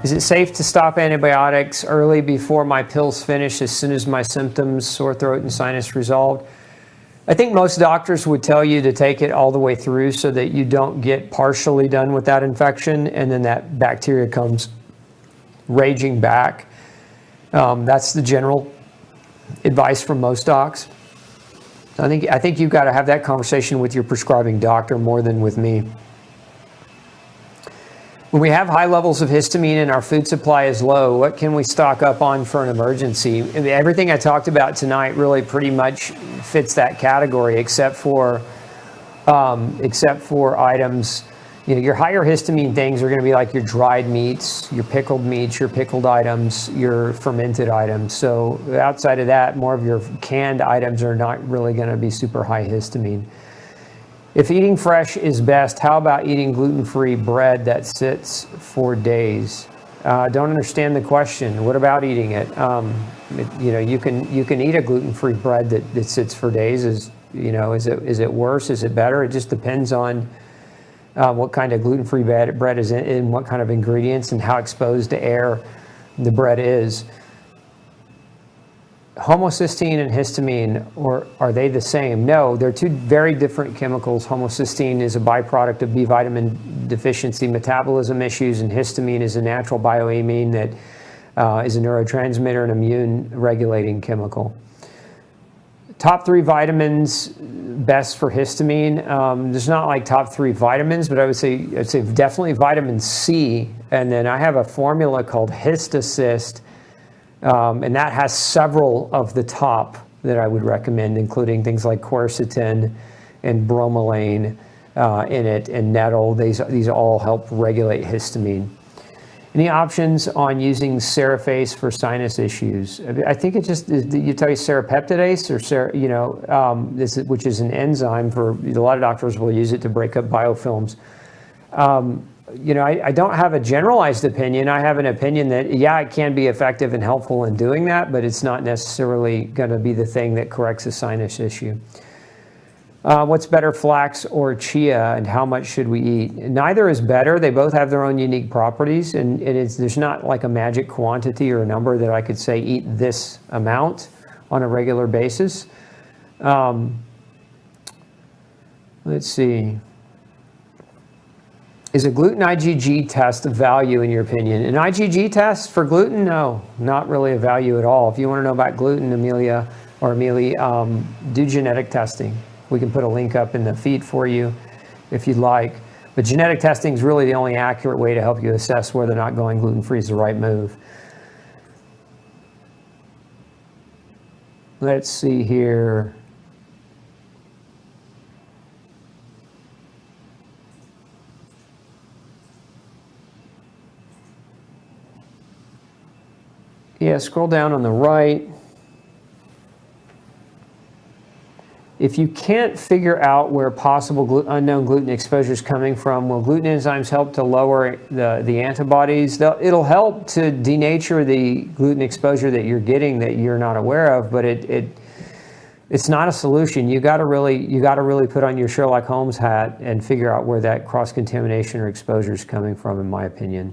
Is it safe to stop antibiotics early before my pills finish as soon as my symptoms, sore throat and sinus resolved? I think most doctors would tell you to take it all the way through so that you don't get partially done with that infection and then that bacteria comes raging back. That's the general advice from most docs. I think you've got to have that conversation with your prescribing doctor more than with me. When we have high levels of histamine and our food supply is low, what can we stock up on for an emergency? Everything I talked about tonight really pretty much fits that category, except for items. Your higher histamine things are going to be like your dried meats, your pickled items, your fermented items. So outside of that, more of your canned items are not really going to be super high histamine. If eating fresh is best, how about eating gluten-free bread that sits for days? Don't understand the question. What about eating it? You can eat a gluten-free bread that sits for days. Is it worse? Is it better? It just depends on what kind of gluten-free bread is in, what kind of ingredients, and how exposed to air the bread is. Homocysteine and histamine, or are they the same? No, they're two very different chemicals. Homocysteine is a byproduct of B vitamin deficiency metabolism issues, and histamine is a natural bioamine that is a neurotransmitter and immune regulating chemical. Top 3 vitamins best for histamine. There's not like top 3 vitamins, but I'd say definitely vitamin C. And then I have a formula called HistaSyst, and that has several of the top that I would recommend, including things like quercetin and bromelain in it, and nettle. These all help regulate histamine. Any options on using Serapase for sinus issues? I think it just, you tell you serapeptidase, or which is an enzyme for, a lot of doctors will use it to break up biofilms. I don't have a generalized opinion. I have an opinion that, yeah, it can be effective and helpful in doing that, but it's not necessarily going to be the thing that corrects a sinus issue. What's better, flax or chia, and how much should we eat? Neither is better. They both have their own unique properties, and there's not like a magic quantity or a number that I could say eat this amount on a regular basis. Let's see. Is a gluten IgG test of value in your opinion? An IgG test for gluten? No, not really a value at all. If you want to know about gluten, Amelia, do genetic testing. We can put a link up in the feed for you if you'd like. But genetic testing is really the only accurate way to help you assess whether or not going gluten-free is the right move. Let's see here. Yeah, scroll down on the right. If you can't figure out where possible unknown gluten exposure is coming from, will gluten enzymes help to lower the antibodies? It'll help to denature the gluten exposure that you're getting that you're not aware of, but it's not a solution. You got to really put on your Sherlock Holmes hat and figure out where that cross-contamination or exposure is coming from, in my opinion.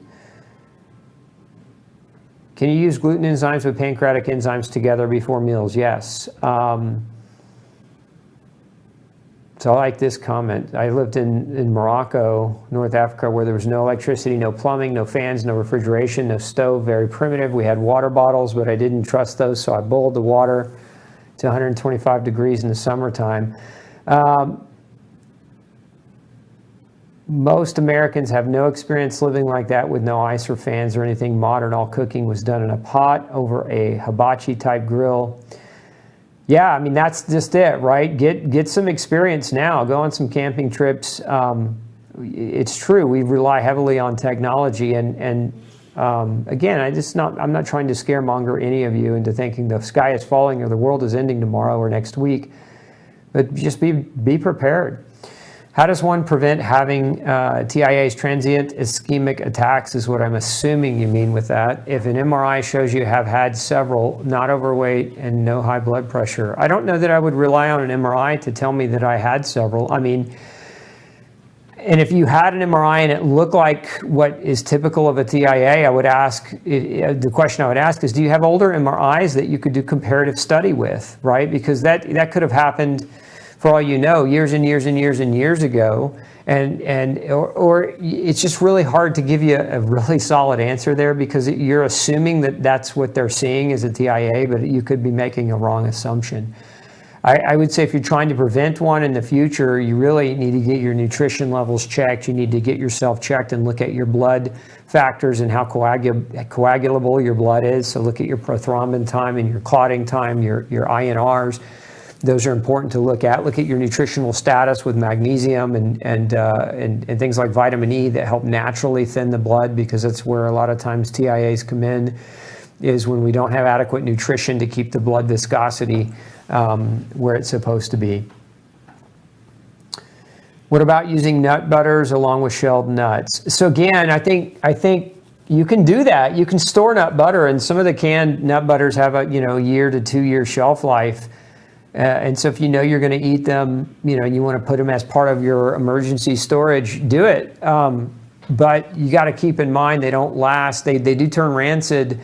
Can you use gluten enzymes with pancreatic enzymes together before meals? Yes. So I like this comment. I lived in Morocco, North Africa, where there was no electricity, no plumbing, no fans, no refrigeration, no stove, very primitive. We had water bottles, but I didn't trust those, so I boiled the water to 125 degrees in the summertime. Most Americans have no experience living like that with no ice or fans or anything modern. All cooking was done in a pot over a hibachi type grill. Yeah, I mean, that's just it, right? Get some experience now. Go on some camping trips. It's true, we rely heavily on technology, and again, I'm not trying to scaremonger any of you into thinking the sky is falling or the world is ending tomorrow or next week, but just be prepared. How does one prevent having TIAs, transient ischemic attacks, is what I'm assuming you mean with that. If an MRI shows you have had several, not overweight, and no high blood pressure. I don't know that I would rely on an MRI to tell me that I had several. I mean, And if you had an MRI and it looked like what is typical of a TIA, I would ask, the question I would ask is, do you have older MRIs that you could do comparative study with, right? Because that could have happened, for all you know, years and years and years and years ago. Or it's just really hard to give you a really solid answer there, because you're assuming that that's what they're seeing as a TIA, but you could be making a wrong assumption. I would say if you're trying to prevent one in the future, you really need to get your nutrition levels checked. You need to get yourself checked and look at your blood factors and how coagulable your blood is. So look at your prothrombin time and your clotting time, your INRs. Those are important to look at. Look at your nutritional status with magnesium and things like vitamin E that help naturally thin the blood, because that's where a lot of times TIAs come in, is when we don't have adequate nutrition to keep the blood viscosity where it's supposed to be. What about using nut butters along with shelled nuts? So again, I think you can do that. You can store nut butter, and some of the canned nut butters have a year to 2 year shelf life. And so if you know you're going to eat them, and you want to put them as part of your emergency storage, do it. But you got to keep in mind they don't last. They do turn rancid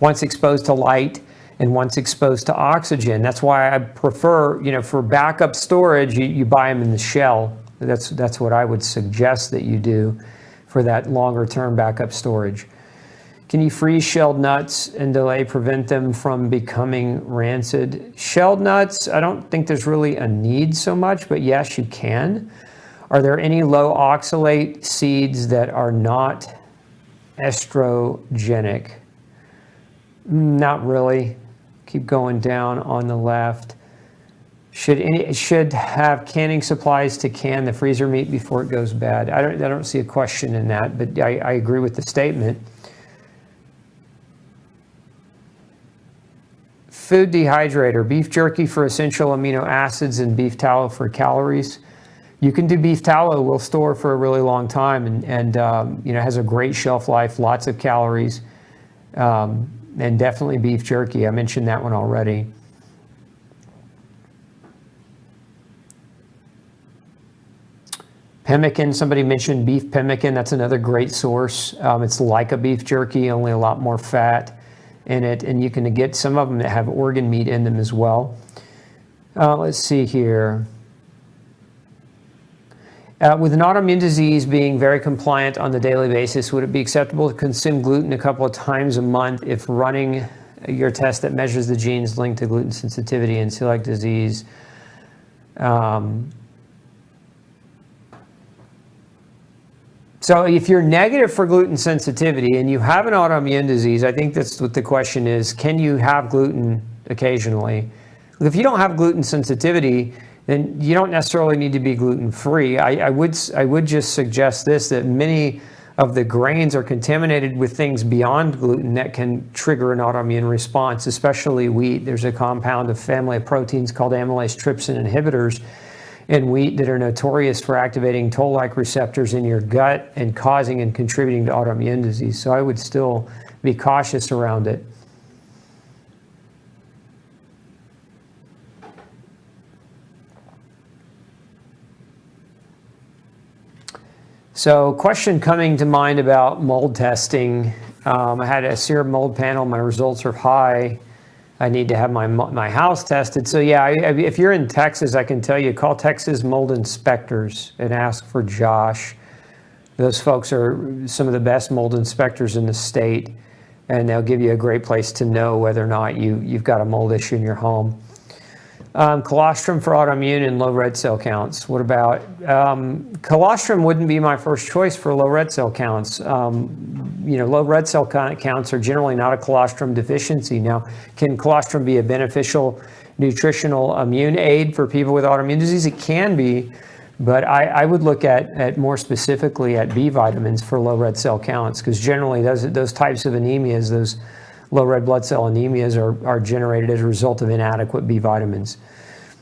once exposed to light and once exposed to oxygen. That's why I prefer, for backup storage, you buy them in the shell. That's what I would suggest that you do for that longer term backup storage. Can you freeze shelled nuts and prevent them from becoming rancid? Shelled nuts, I don't think there's really a need so much, but yes, you can. Are there any low oxalate seeds that are not estrogenic? Not really. Keep going down on the left. Should have canning supplies to can the freezer meat before it goes bad. I don't see a question in that, but I agree with the statement. Food dehydrator, beef jerky for essential amino acids and beef tallow for calories. You can do beef tallow. Will store for a really long time and has a great shelf life, lots of calories. And definitely beef jerky. I mentioned that one already. Pemmican, somebody mentioned beef pemmican. That's another great source. It's like a beef jerky, only a lot more fat in it. And you can get some of them that have organ meat in them as well. Let's see here. With an autoimmune disease being very compliant on the daily basis, would it be acceptable to consume gluten a couple of times a month if running your test that measures the genes linked to gluten sensitivity and celiac disease? So if you're negative for gluten sensitivity and you have an autoimmune disease, I think that's what the question is. Can you have gluten occasionally? If you don't have gluten sensitivity, then you don't necessarily need to be gluten-free. I would just suggest this, that many of the grains are contaminated with things beyond gluten that can trigger an autoimmune response, especially wheat. There's a compound, a family of proteins called amylase trypsin inhibitors in wheat that are notorious for activating toll-like receptors in your gut and causing and contributing to autoimmune disease. So I would still be cautious around it. So question coming to mind about mold testing. I had a serum mold panel. My results are high. I need to have my house tested. So yeah, if you're in Texas, I can tell you, call Texas Mold Inspectors and ask for Josh. Those folks are some of the best mold inspectors in the state, and they'll give you a great place to know whether or not you've got a mold issue in your home. Colostrum for autoimmune and low red cell counts. What about colostrum? Wouldn't be my first choice for low red cell counts. Low red cell counts are generally not a colostrum deficiency. Now, can colostrum be a beneficial nutritional immune aid for people with autoimmune disease? It can be, but I would look at more specifically at B vitamins for low red cell counts, because generally those types of anemias, those low red blood cell anemias are generated as a result of inadequate B vitamins.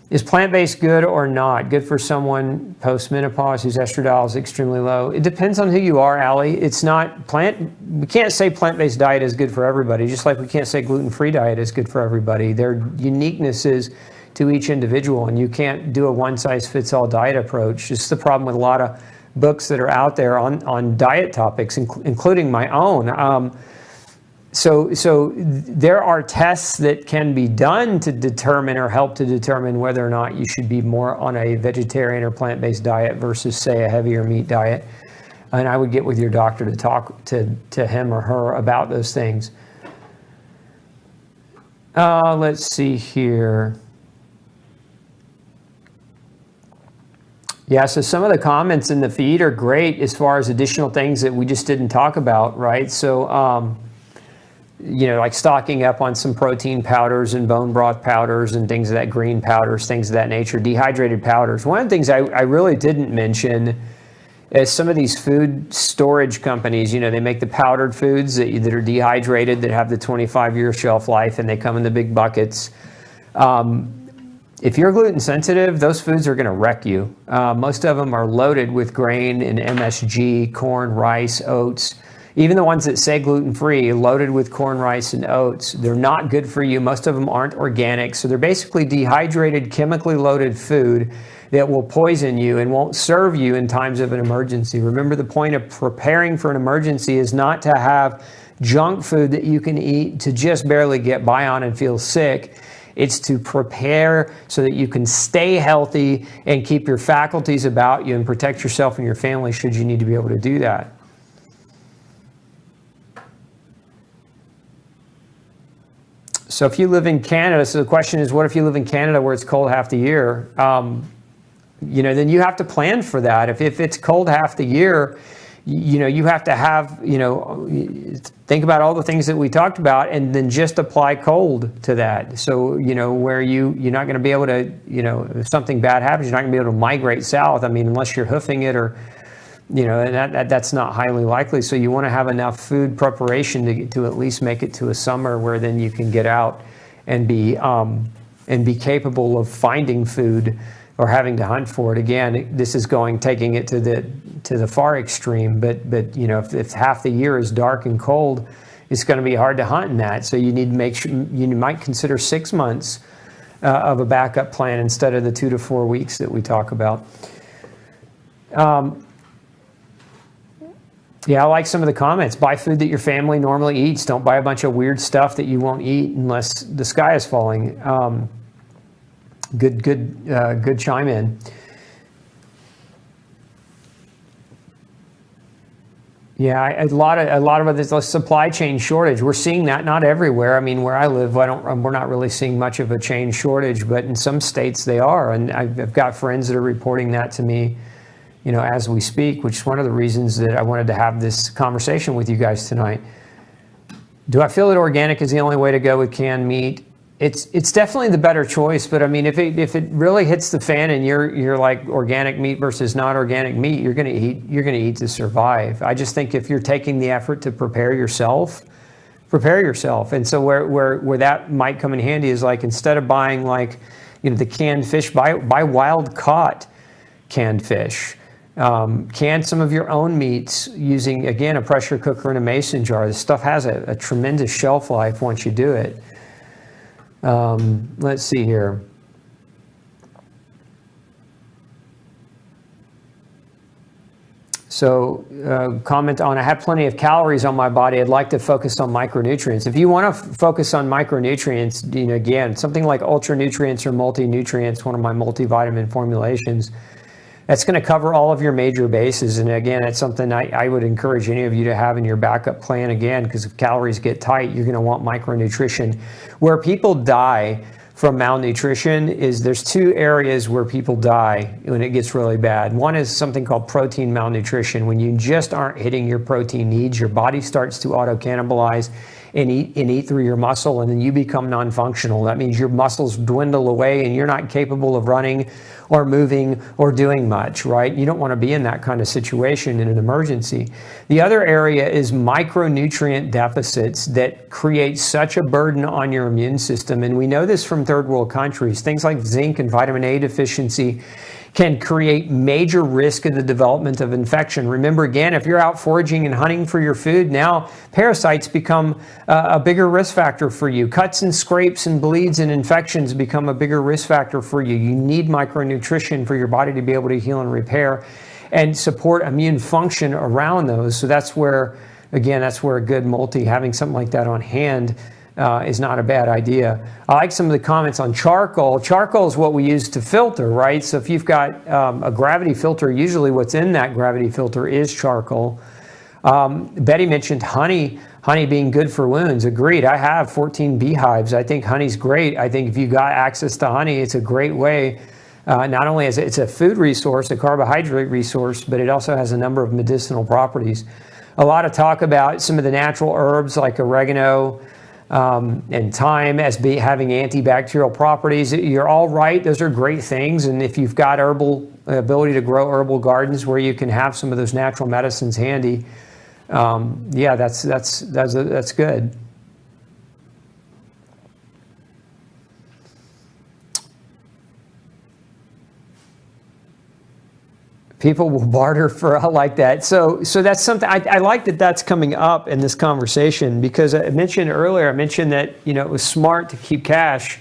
Is plant-based good or not? Good for someone post-menopause whose estradiol is extremely low? It depends on who you are, Allie. It's not we can't say plant-based diet is good for everybody, just like we can't say gluten-free diet is good for everybody. There are uniquenesses to each individual, and you can't do a one-size-fits-all diet approach. It's the problem with a lot of books that are out there on diet topics, including my own. So there are tests that can be done to determine or help to determine whether or not you should be more on a vegetarian or plant-based diet versus, say, a heavier meat diet. And I would get with your doctor to talk to him or her about those things. Let's see here. Yeah, so some of the comments in the feed are great as far as additional things that we just didn't talk about, right? So, like stocking up on some protein powders and bone broth powders and things of that, green powders, things of that nature, dehydrated powders. One of the things I really didn't mention is some of these food storage companies, they make the powdered foods that are dehydrated, that have the 25-year shelf life, and they come in the big buckets. If you're gluten sensitive, those foods are going to wreck you. Most of them are loaded with grain and MSG, corn, rice, oats. Even the ones that say gluten-free, loaded with corn, rice, and oats. They're not good for you. Most of them aren't organic. So they're basically dehydrated, chemically loaded food that will poison you and won't serve you in times of an emergency. Remember, the point of preparing for an emergency is not to have junk food that you can eat to just barely get by on and feel sick. It's to prepare so that you can stay healthy and keep your faculties about you and protect yourself and your family should you need to be able to do that. So if you live in Canada, so the question is, what if you live in Canada where it's cold half the year? Then you have to plan for that. If it's cold half the year, you have to have, think about all the things that we talked about and then just apply cold to that. So, where you're not going to be able to, if something bad happens, you're not going to be able to migrate south. I mean, unless you're hoofing it or, and that's not highly likely. So you want to have enough food preparation to at least make it to a summer where then you can get out and be capable of finding food or having to hunt for it. Again, this is taking it to the far extreme, but if half the year is dark and cold, it's going to be hard to hunt in that. So you need to make sure, you might consider 6 months of a backup plan instead of the 2 to 4 weeks that we talk about. Yeah, I like some of the comments. Buy food that your family normally eats. Don't buy a bunch of weird stuff that you won't eat unless the sky is falling. Good chime in. Yeah, a lot of this supply chain shortage. We're seeing that not everywhere. I mean, where I live, we're not really seeing much of a chain shortage, but in some states they are, and I've got friends that are reporting that to me, as we speak, which is one of the reasons that I wanted to have this conversation with you guys tonight. Do I feel that organic is the only way to go with canned meat? It's definitely the better choice, but I mean, if it really hits the fan and you're like organic meat versus not organic meat, you're gonna eat to survive. I just think if you're taking the effort to prepare yourself. And so where that might come in handy is like, instead of buying the canned fish, buy wild caught canned fish. Can some of your own meats using, again, a pressure cooker and a mason jar. This stuff has a tremendous shelf life once you do it. Let's see here. So comment on, I have plenty of calories on my body. I'd like to focus on micronutrients. If you want to focus on micronutrients, again, something like ultra nutrients or multi-nutrients, one of my multivitamin formulations, that's going to cover all of your major bases. And again, it's something I would encourage any of you to have in your backup plan, again, because if calories get tight, you're going to want micronutrition. Where people die from malnutrition is there's two areas where people die when it gets really bad. One is something called protein malnutrition. When you just aren't hitting your protein needs, your body starts to auto-cannibalize and eat through your muscle, and then you become non-functional. That means your muscles dwindle away and you're not capable of running or moving or doing much, right? You don't want to be in that kind of situation in an emergency. The other area is micronutrient deficits that create such a burden on your immune system. And we know this from third world countries. Things like zinc and vitamin A deficiency can create major risk in the development of infection. Remember, again, if you're out foraging and hunting for your food, now parasites become a bigger risk factor for you. Cuts and scrapes and bleeds and infections become a bigger risk factor for you. You need micronutrition for your body to be able to heal and repair. and support immune function around those. So that's where, again, that's where a good multi, having something like that on hand is not a bad idea. I like some of the comments on charcoal. Charcoal is what we use to filter, right? So if you've got a gravity filter, usually what's in that gravity filter is charcoal. Betty mentioned honey being good for wounds. Agreed. I have 14 beehives. I think honey's great. I think if you got access to honey, it's a great way. Not only is it's a food resource, a carbohydrate resource, but it also has a number of medicinal properties. A lot of talk about some of the natural herbs like oregano and thyme as having antibacterial properties. You're all right. Those are great things. And if you've got ability to grow herbal gardens where you can have some of those natural medicines handy, yeah, that's good. People will barter for, I like that. So that's something, I like that that's coming up in this conversation, because I mentioned earlier, that, it was smart to keep cash.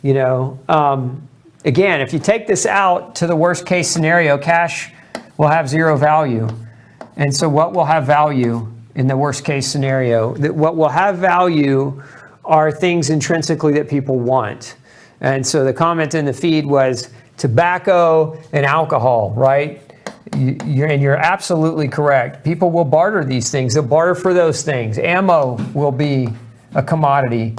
Again, if you take this out to the worst case scenario, cash will have zero value. And so what will have value in the worst case scenario? What will have value are things intrinsically that people want. And so the comment in the feed was tobacco and alcohol, right? You're absolutely correct. People will barter these things. They'll barter for those things. Ammo will be a commodity.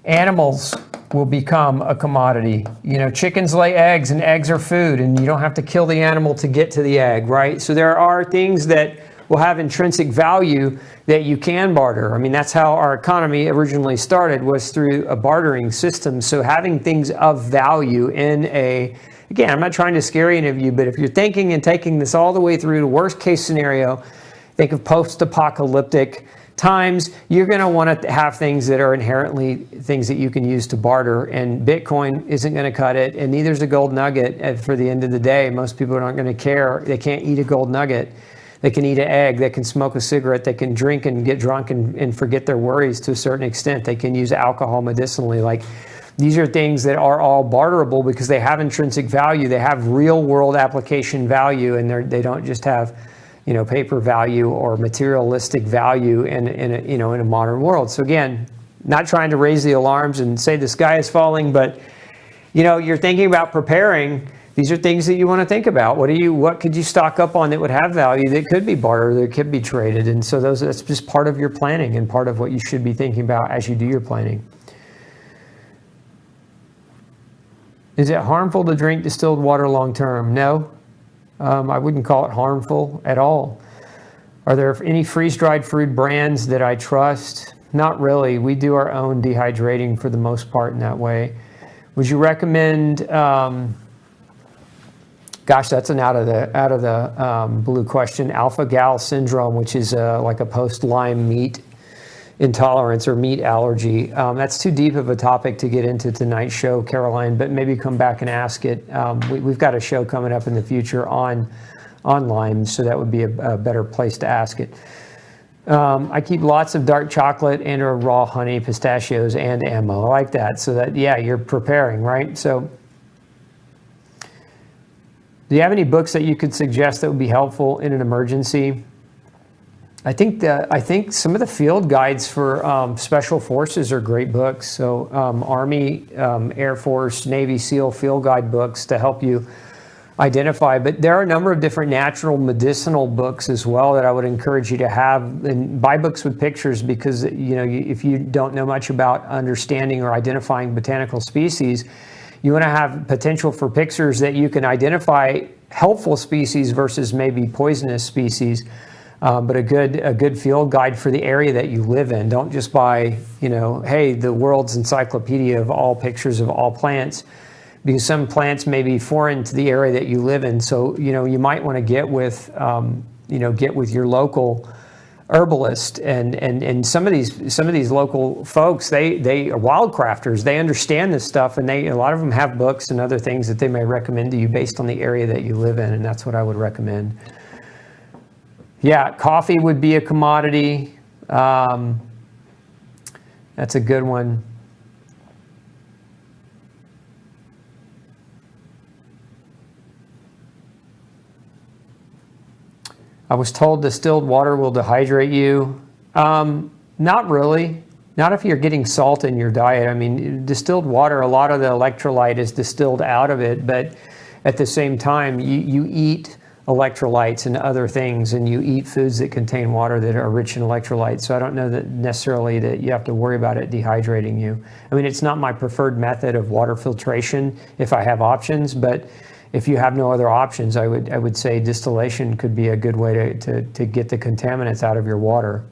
Animals will become a commodity. Chickens lay eggs, and eggs are food, and you don't have to kill the animal to get to the egg, right? So there are things that will have intrinsic value that you can barter. I mean, that's how our economy originally started, was through a bartering system. So having things of value again, I'm not trying to scare any of you, but if you're thinking and taking this all the way through to worst case scenario, think of post-apocalyptic times, you're going to want to have things that are inherently things that you can use to barter, and Bitcoin isn't going to cut it, and neither is a gold nugget. For the end of the day, most people aren't going to care. They can't eat a gold nugget. They can eat an egg. They can smoke a cigarette. They can drink and get drunk and forget their worries to a certain extent. They can use alcohol medicinally. These are things that are all barterable because they have intrinsic value. They have real world application value, and they don't just have, paper value or materialistic value in a modern world. So again, not trying to raise the alarms and say the sky is falling, but you're thinking about preparing. These are things that you want to think about. What could you stock up on that would have value, that could be bartered, that could be traded? And so that's just part of your planning and part of what you should be thinking about as you do your planning. Is it harmful to drink distilled water long term? No, I wouldn't call it harmful at all. Are there any freeze-dried food brands that I trust? Not really. We do our own dehydrating for the most part in that way. Would you recommend? Gosh, that's an out of the blue question. Alpha-gal syndrome, which is like a post-Lyme meat intolerance or meat allergy. That's too deep of a topic to get into tonight's show, Caroline, but maybe come back and ask it. We've got a show coming up in the future on Lyme, so that would be a better place to ask it. I keep lots of dark chocolate and or raw honey, pistachios, and ammo. I like that. So that, yeah, you're preparing, right? So do you have any books that you could suggest that would be helpful in an emergency? I think some of the field guides for special forces are great books. So Army, Air Force, Navy SEAL field guide books to help you identify. But there are a number of different natural medicinal books as well that I would encourage you to have, and buy books with pictures, because if you don't know much about understanding or identifying botanical species, you want to have potential for pictures that you can identify helpful species versus maybe poisonous species. But a good field guide for the area that you live in. Don't just buy, hey, the world's encyclopedia of all pictures of all plants, because some plants may be foreign to the area that you live in. So, you might want to get with your local herbalist and some of these local folks. They are wildcrafters. They understand this stuff, and a lot of them have books and other things that they may recommend to you based on the area that you live in, and that's what I would recommend. Yeah, coffee would be a commodity. That's a good one. I was told distilled water will dehydrate you. Not really. Not if you're getting salt in your diet. I mean, distilled water, a lot of the electrolyte is distilled out of it, but at the same time, you eat electrolytes and other things, and you eat foods that contain water that are rich in electrolytes. So I don't know that necessarily that you have to worry about it dehydrating you. I mean, it's not my preferred method of water filtration if I have options, but if you have no other options, I would say distillation could be a good way to get the contaminants out of your water.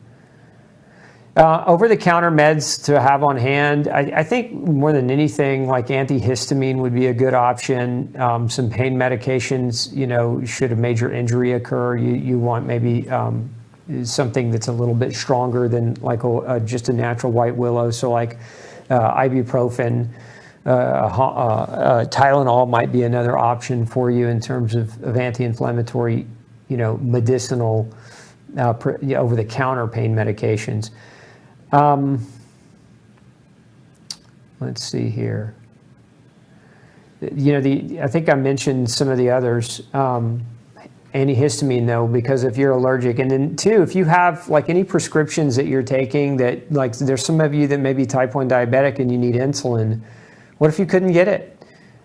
Over-the-counter meds to have on hand, I think more than anything, like antihistamine would be a good option. Some pain medications, you know, should a major injury occur, you want maybe something that's a little bit stronger than like just a natural white willow. So like ibuprofen, Tylenol might be another option for you in terms of anti-inflammatory, you know, medicinal over-the-counter pain medications. Let's see here. You know, I think I mentioned some of the others. Antihistamine though, because if you're allergic, and then two, if you have like any prescriptions that you're taking that, like there's some of you that may be type 1 diabetic and you need insulin. What if you couldn't get it?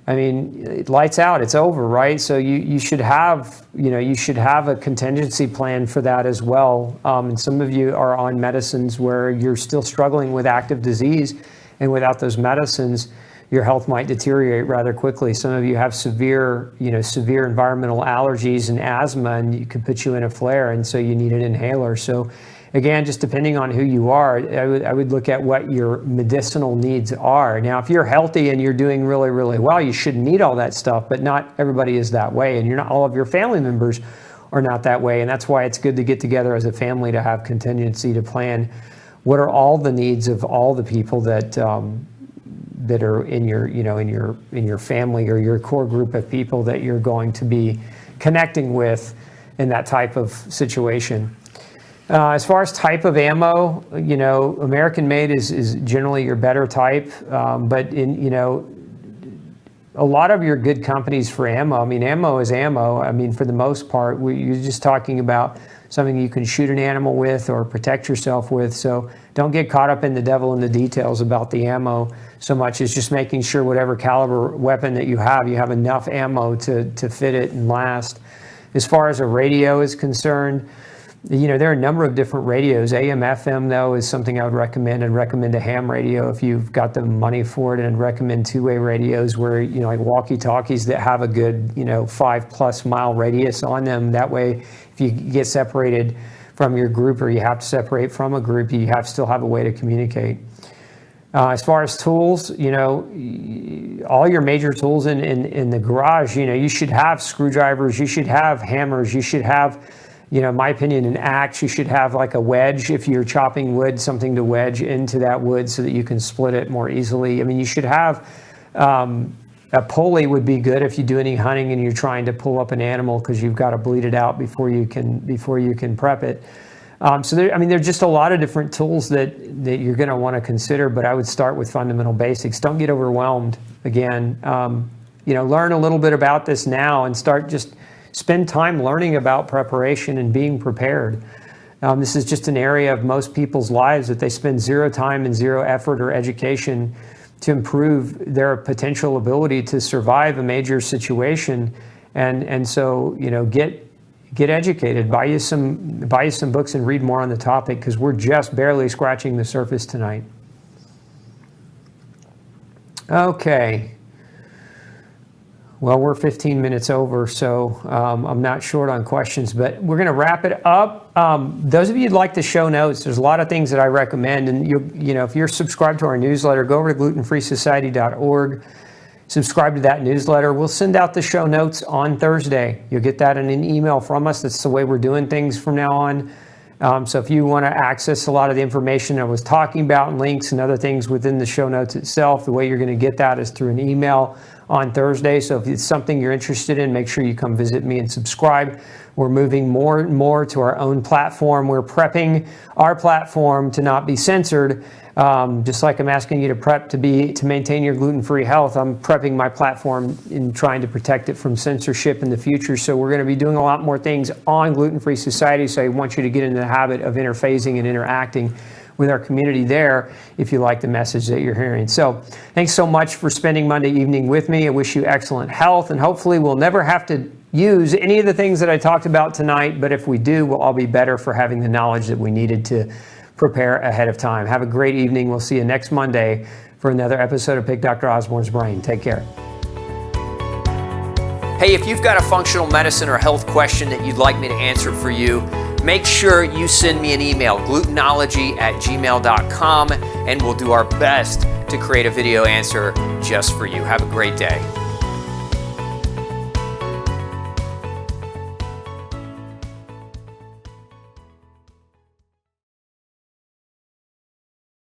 I mean, it lights out, it's over, right? So you should have, you know, you should have a contingency plan for that as well. And some of you are on medicines where you're still struggling with active disease, and without those medicines, your health might deteriorate rather quickly. Some of you have severe environmental allergies and asthma, and it could put you in a flare, and so you need an inhaler. So again, just depending on who you are, I would look at what your medicinal needs are. Now, if you're healthy and you're doing really, really well, you shouldn't need all that stuff, but not everybody is that way, and all of your family members are not that way, and that's why it's good to get together as a family to have contingency to plan what are all the needs of all the people that are in your, you know, in your family or your core group of people that you're going to be connecting with in that type of situation. As far as type of ammo, you know, American made is generally your better type, but you know, a lot of your good companies for ammo, I mean, ammo is ammo. I mean, for the most part, you're just talking about something you can shoot an animal with or protect yourself with. So don't get caught up in the devil in the details about the ammo so much as just making sure whatever caliber weapon that you have enough ammo to fit it and last. As far as a radio is concerned, you know, there are a number of different radios. AM, FM, though, is something I would recommend. I'd recommend a ham radio if you've got the money for it, and I'd recommend two-way radios where, you know, like walkie-talkies that have a good, you know, 5+ mile radius on them. That way, if you get separated from your group or you have to separate from a group, you still have a way to communicate. As far as tools, you know, all your major tools in the garage, you know, you should have screwdrivers, you should have hammers, you should have, you know, in my opinion, an axe. You should have like a wedge if you're chopping wood, something to wedge into that wood so that you can split it more easily. I mean, you should have a pulley would be good if you do any hunting and you're trying to pull up an animal because you've got to bleed it out before you can prep it. So there are just a lot of different tools that you're going to want to consider, but I would start with fundamental basics. Don't get overwhelmed. Again, you know, learn a little bit about this now and spend time learning about preparation and being prepared. This is just an area of most people's lives that they spend zero time and zero effort or education to improve their potential ability to survive a major situation. And so, you know, get educated, buy you some books and read more on the topic, because we're just barely scratching the surface tonight. Okay. Well, we're 15 minutes over, so I'm not short on questions, but we're going to wrap it up. Those of you who'd like the show notes, there's a lot of things that I recommend, and you know, if you're subscribed to our newsletter, go over to glutenfreesociety.org, subscribe to that newsletter. We'll send out the show notes on Thursday. You'll get that in an email from us. That's the way we're doing things from now on. So if you want to access a lot of the information I was talking about and links and other things within the show notes itself, the way you're going to get that is through an email. on Thursday. So if it's something you're interested in, make sure you come visit me and subscribe. We're moving more and more to our own platform. We're prepping our platform to not be censored. Just like I'm asking you to prep to maintain your gluten-free health, I'm prepping my platform in trying to protect it from censorship in the future. So we're going to be doing a lot more things on Gluten-Free Society. So I want you to get into the habit of interfacing and interacting with our community there if you like the message that you're hearing. So thanks so much for spending Monday evening with me. I wish you excellent health, and hopefully we'll never have to use any of the things that I talked about tonight. But if we do, we'll all be better for having the knowledge that we needed to prepare ahead of time. Have a great evening. We'll see you next Monday for another episode of Pick Dr. Osborne's Brain. Take care. Hey, if you've got a functional medicine or health question that you'd like me to answer for you, make sure you send me an email, glutenology@gmail.com, and we'll do our best to create a video answer just for you. Have a great day.